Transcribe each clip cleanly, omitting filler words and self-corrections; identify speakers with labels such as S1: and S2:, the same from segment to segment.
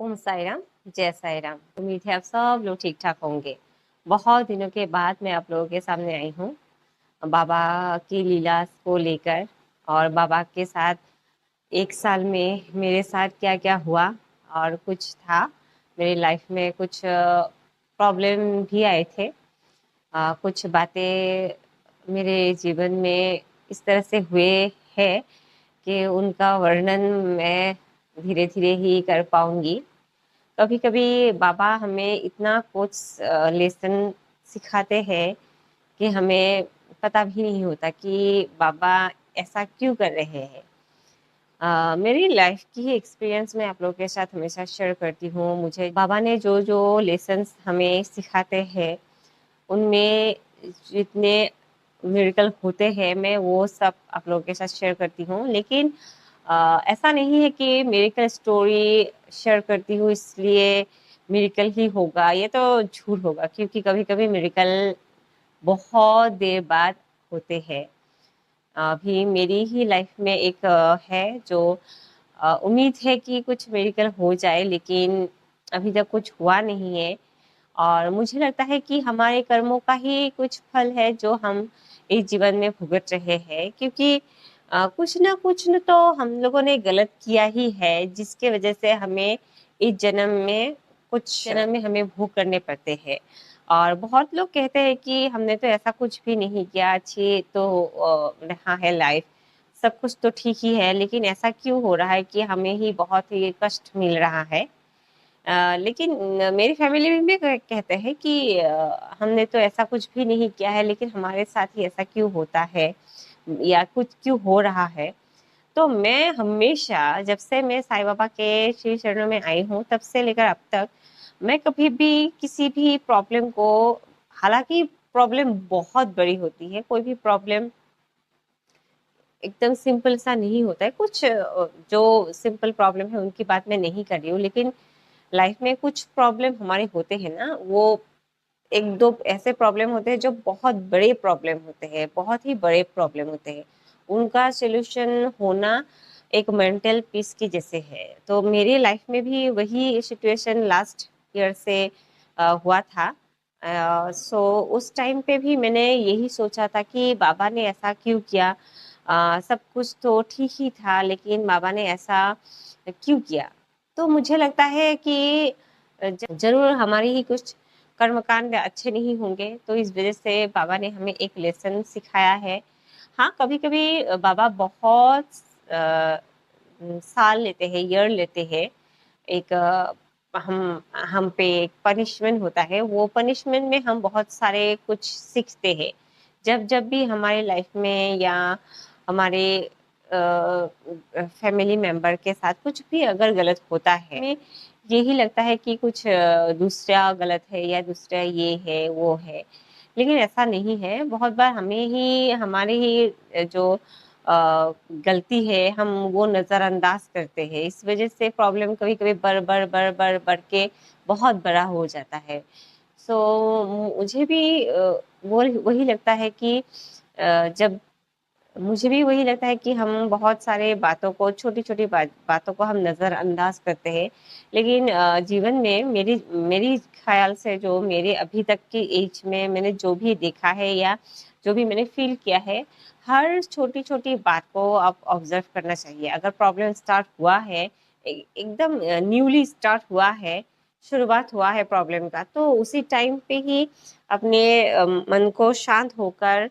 S1: ओम साई राम, जय साई राम। उम्मीद है आप सब लोग ठीक-ठाक होंगे। बहुत दिनों के बाद मैं आप लोगों के सामने आई हूँ, बाबा की लीला को लेकर और बाबा के साथ 1 साल में मेरे साथ क्या-क्या हुआ और कुछ था, मेरी लाइफ में कुछ प्रॉब्लम भी आए थे। कुछ बातें मेरे जीवन में इस तरह से हुए हैं कि उनका वर्णन मैं धीरे-धीरे ही कर पाऊँगी। कभी-कभी बाबा हमें इतना कुछ लेसन सिखाते हैं कि हमें पता भी नहीं होता कि बाबा ऐसा क्यों कर रहे हैं। मेरी लाइफ की एक्सपीरियंस मैं आप लोगों के साथ हमेशा शेयर करती हूँ। मुझे बाबा ने जो-जो लेसन्स हमें सिखाते हैं, उनमें जितने मिरेकल होते हैं, मैं वो सब आप लोगों के साथ शेयर करती हूँ। लेकिन ऐसा नहीं है कि मिरेकल स्टोरी शेयर करती हूँ इसलिए मिरेकल ही होगा, ये तो झूठ होगा क्योंकि कभी-कभी मिरेकल बहुत देर बाद होते हैं। अभी मेरी ही लाइफ में एक है जो उम्मीद है कि कुछ मिरेकल हो जाए लेकिन अभी तक कुछ हुआ नहीं है और मुझे लगता है कि हमारे कर्मों का ही कुछ फल है जो हम इस जीवन में भुगत रहे हैं क्योंकि कुछ न तो हम लोगों ने गलत किया ही है जिसके वजह से हमें इस जन्म में हमें भोग करने पड़ते हैं और बहुत लोग कहते हैं कि हमने तो ऐसा कुछ भी नहीं किया, अच्छी तो रहा है लाइफ, सब कुछ तो ठीक ही है, लेकिन ऐसा क्यों हो रहा है कि हमें ही बहुत ही कष्ट मिल रहा है। लेकिन मेरी फैमिली में भी कहते हैं कि हमने तो ऐसा कुछ भी नहीं किया है, लेकिन हमारे साथ ही ऐसा क्यों होता है या कुछ क्यों हो रहा है। तो मैं हमेशा जब से मैं साईं बाबा के श्री चरणों में आई हूँ, तब से लेकर अब तक मैं कभी भी किसी भी प्रॉब्लम को, हालाँकि प्रॉब्लम बहुत बड़ी होती है, कोई भी प्रॉब्लम एकदम सिंपल सा नहीं होता है। कुछ जो सिंपल प्रॉब्लम है उनकी बात मैं नहीं कर रही हूँ, लेकिन लाइफ में कुछ प्रॉब्लम हमारे होते हैं ना, वो 1-2 ऐसे प्रॉब्लम होते हैं जो बहुत बड़े प्रॉब्लम होते हैं, बहुत ही बड़े प्रॉब्लम होते हैं। उनका सॉल्यूशन होना एक मेंटल पीस की जैसे है। तो मेरी लाइफ में भी वही सिचुएशन लास्ट ईयर से हुआ था। सो उस टाइम पे भी मैंने यही सोचा था कि बाबा ने ऐसा क्यों किया? सब कुछ तो ठीक ही था, लेकिन बाबा ने ऐसा क्यों किया? तो मुझे लगता है कि ज़रूर हमारी ही कुछ कर्मकांड अच्छे नहीं होंगे, तो इस वज़ह से बाबा ने हमें एक लेसन सिखाया है। हाँ, कभी-कभी बाबा बहुत अ, साल लेते हैं, ईयर लेते हैं। एक हम पे एक पनिशमेंट होता है, वो पनिशमेंट में हम बहुत सारे कुछ सीखते हैं। जब भी हमारे लाइफ में या हमारे फैमिली मेंबर के साथ कुछ भी अगर गलत होता है, हमें यही लगता है कि कुछ दूसरा गलत है या दूसरा ये है, वो है। लेकिन ऐसा नहीं है, बहुत बार हमें ही हमारे ही जो गलती है, हम वो नज़रअंदाज करते हैं। इस वज़ह से प्रॉब्लम कभी-कभी बढ़ के बहुत बड़ा हो जाता है। सो मुझे भी वो वही लगता है कि जब मुझे भी वही लगता है कि हम बहुत सारे बातों को छोटी-छोटी बातों को हम नज़रअंदाज करते हैं। लेकिन जीवन में मेरी मेरी ख़्याल से जो मेरे अभी तक की एज में मैंने जो भी देखा है या जो भी मैंने फ़ील किया है, हर छोटी-छोटी बात को आप ऑब्ज़र्व करना चाहिए। अगर प्रॉब्लम स्टार्ट हुआ है, एकदम न्यूली स्टार्ट हुआ है, शुरुआत हुआ है प्रॉब्लम का, तो उसी टाइम पे ही अपने मन को शांत होकर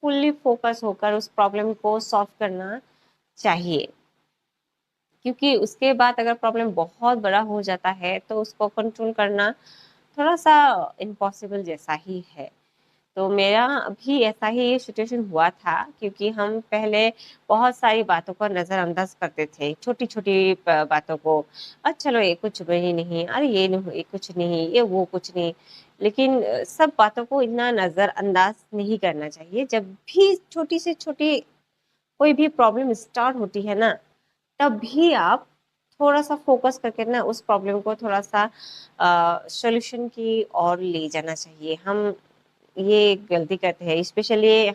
S1: फुल्ली फोकस होकर उस प्रॉब्लम को सॉल्व करना चाहिए। क्योंकि उसके बाद अगर प्रॉब्लम बहुत बड़ा हो जाता है, तो उसको कंट्रोल करना थोड़ा-सा इम्पॉसिबल जैसा ही है। तो मेरा भी ऐसा ही सिचुएशन हुआ था क्योंकि हम पहले बहुत सारी बातों को नज़रअंदाज करते थे, छोटी-छोटी बातों को। चलो ये कुछ भी नहीं, अरे ये कुछ नहीं, ये वो कुछ नहीं। लेकिन सब बातों को इतना नज़रअंदाज नहीं करना चाहिए। जब भी छोटी से छोटी कोई भी प्रॉब्लम स्टार्ट होती है ना, तब भी आप थोड़ा-सा फ़ोकस करके ना उस प्रॉब्लम को थोड़ा-सा सॉल्यूशन की ओर ले जाना चाहिए। हम ये गलती करते हैं, स्पेशली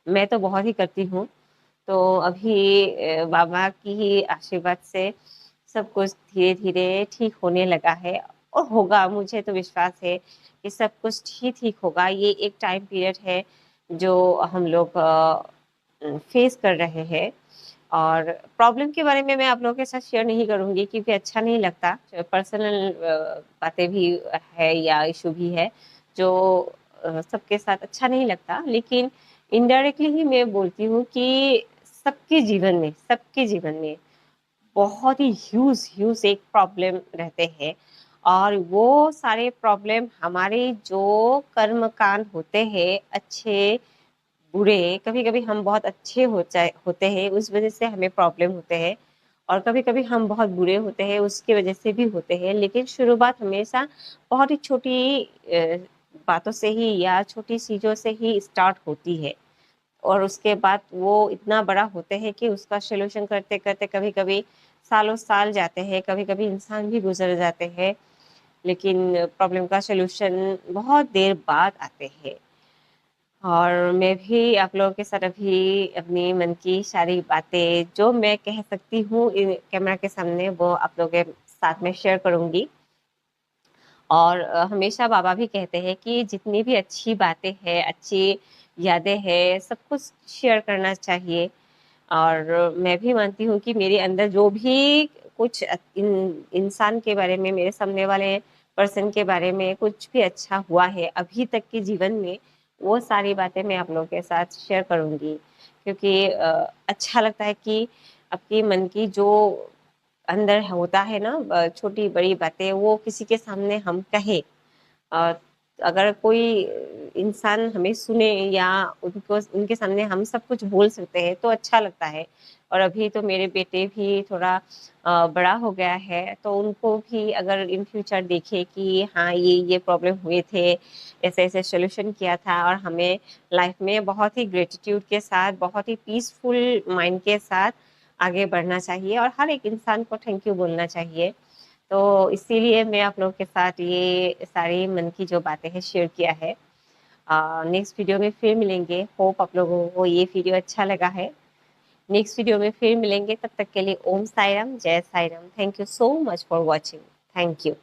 S1: मैं तो बहुत ही करती हूँ। तो अभी बाबा की ही आशीर्वाद से सब कुछ धीरे-धीरे ठीक होने लगा है और होगा, मुझे तो विश्वास है कि सब कुछ ही ठीक होगा। ये एक टाइम पीरियड है जो हम लोग फेस कर रहे हैं और प्रॉब्लम के बारे में मैं आप लोगों के साथ शेयर नहीं करूँगी क्योंकि अच्छा नहीं लगता। पर्सनल बातें भी है या इश्यू भी है जो सबके साथ अच्छा नहीं लगता। लेकिन इनडायरेक्टली ही मैं बोलती हूँ कि सबके जीवन में बहुत ही ह्यूज एक प्रॉब्लम रहते हैं और वो सारे प्रॉब्लम हमारे जो कर्म कांड होते हैं अच्छे बुरे, कभी-कभी हम बहुत अच्छे होते हैं उस वजह से हमें प्रॉब्लम होते हैं और कभी-कभी हम बहुत बुरे होते हैं उसकी वजह से भी होते हैं। लेकिन शुरुआत हमेशा बहुत ही छोटी बातों से ही या छोटी चीज़ों से ही स्टार्ट होती है। और उसके बाद वो इतना बड़ा होते हैं कि उसका सॉल्यूशन करते-करते कभी-कभी सालों-साल जाते हैं, कभी-कभी इंसान भी गुज़र जाते हैं, लेकिन प्रॉब्लम का सॉल्यूशन बहुत देर बाद आते हैं। और मैं भी आप लोगों के साथ अभी अपनी मन की सारी बातें जो मैं कह सकती हूँ कैमरा के सामने वो आप लोगों के साथ में शेयर करूँगी। और हमेशा बाबा भी कहते हैं कि जितनी भी अच्छी बातें हैं, अच्छी यादें हैं, सब कुछ शेयर करना चाहिए। और मैं भी मानती हूँ कि मेरे अंदर जो भी कुछ इंसान के बारे में, मेरे सामने वाले पर्सन के बारे में कुछ भी अच्छा हुआ है अभी तक के जीवन में, वो सारी बातें मैं आप लोगों के साथ शेयर करूँगी। क्योंकि अच्छा लगता है कि आपके मन की जो अंदर होता है ना छोटी-बड़ी बातें वो किसी के सामने हम कहें। अ, अगर कोई इंसान हमें सुने या उनको उनके सामने हम सब कुछ बोल सकते हैं तो अच्छा लगता है। और अभी तो मेरे बेटे भी थोड़ा बड़ा हो गया है तो उनको भी अगर इन फ्यूचर देखे कि हाँ, ये प्रॉब्लम हुए थे, ऐसे-ऐसे सॉल्यूशन किया था और हमें लाइफ में बहुत ही ग्रैटिट्यूड के साथ, बहुत ही पीसफुल माइंड के साथ आगे बढ़ना चाहिए और हर एक इंसान को थैंक यू बोलना चाहिए। तो इसीलिए मैं आप लोगों के साथ ये सारी मन की जो बातें हैं शेयर किया है। नेक्स्ट वीडियो में फिर मिलेंगे। होप आप लोगों को ये वीडियो अच्छा लगा है। नेक्स्ट वीडियो में फिर मिलेंगे, तब तक के लिए ओम साई राम, जय Sai Ram. Thank you so much for watching. Thank you.